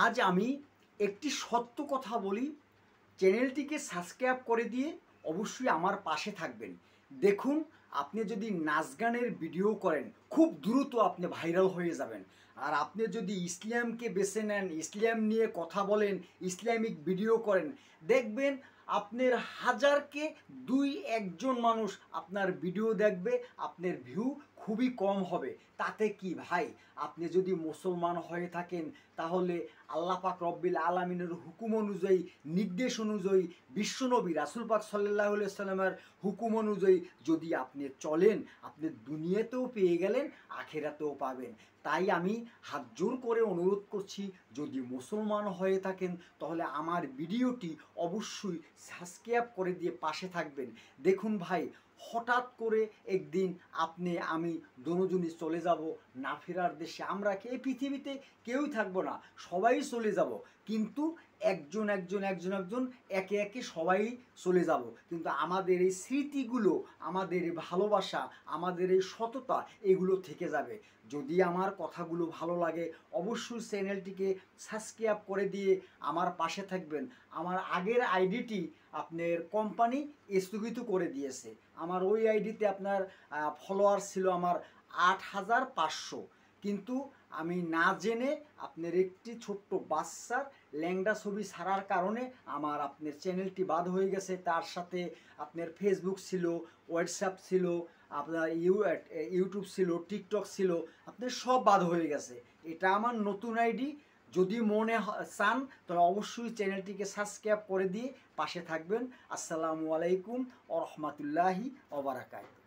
আজ আমি একটি সত্য কথা বলি, চ্যানেলটিকে সাবস্ক্রাইব করে দিয়ে অবশ্যই আমার পাশে থাকবেন। দেখুন, আপনি যদি নাচ গানের ভিডিও করেন খুব দ্রুত আপনি ভাইরাল হয়ে যাবেন। আর আপনি যদি ইসলামকে বেছে নেন, ইসলাম নিয়ে কথা বলেন, ইসলামিক ভিডিও করেন, দেখবেন আপনার হাজারকে 2-1 জন মানুষ আপনার ভিডিও দেখবে, আপনার ভিউ খুবই কম হবে। তাতে কি ভাই, আপনি যদি মুসলমান হয়ে থাকেন তাহলে আল্লাহ পাক রব্বিল আলামিনের হুকুম অনুযায়ী, নির্দেশ অনুযায়ী, বিশ্বনবী রাসূল পাক সাল্লাল্লাহু আলাইহি সাল্লামের হুকুম অনুযায়ী যদি আপনি চলেন, আপনি দুনিয়াতেও পেয়ে গেলেন, আখিরাতেও পাবেন। তাই আমি হাত জোর করে অনুরোধ করছি, যদি মুসলমান হয়ে থাকেন তাহলে আমার ভিডিওটি অবশ্যই সাবস্ক্রাইব করে দিয়ে পাশে থাকবেন। দেখুন ভাই, হঠাৎ করে একদিন আমি দুজনই চলে যাব না ফেরার দেশে। আমরা এই পৃথিবীতে কেউই থাকবো না, সবাই চলে যাব, কিন্তু একজন একজন একজন একজন একে একে সবাই চলে যাব, কিন্তু আমাদের এই স্মৃতিগুলো, আমাদের এই ভালোবাসা, আমাদের এই সততা, এগুলো থেকে যাবে। যদি আমার কথাগুলো ভালো লাগে অবশ্যই চ্যানেলটিকে সাবস্ক্রাইব করে দিয়ে আমার পাশে থাকবেন। আমার আগের আইডিটি আপনার কোম্পানি স্থগিত করে দিয়েছে। আমার ওই আইডিতে আপনার ফলোয়ার ছিল আমার 8,500, কিন্তু আমি না জেনে আপনার একটি ছোট্ট বাচ্চার ল্যাংড়া ছবি ছাড়ার কারণে আমার আপনার চ্যানেলটি বাদ হয়ে গেছে। তার সাথে আপনার ফেসবুক ছিল, হোয়াটসঅ্যাপ ছিল, আপনার ইউটিউব ছিল, টিকটক ছিল, আপনার সব বাদ হয়ে গেছে। এটা আমার নতুন আইডি। যদি মনে চান তাহলে অবশ্যই চ্যানেলটিকে সাবস্ক্রাইব করে দিয়ে পাশে থাকবেন। আসসালামু আলাইকুম ওয়া রাহমাতুল্লাহি ওয়া বারাকাতুহু।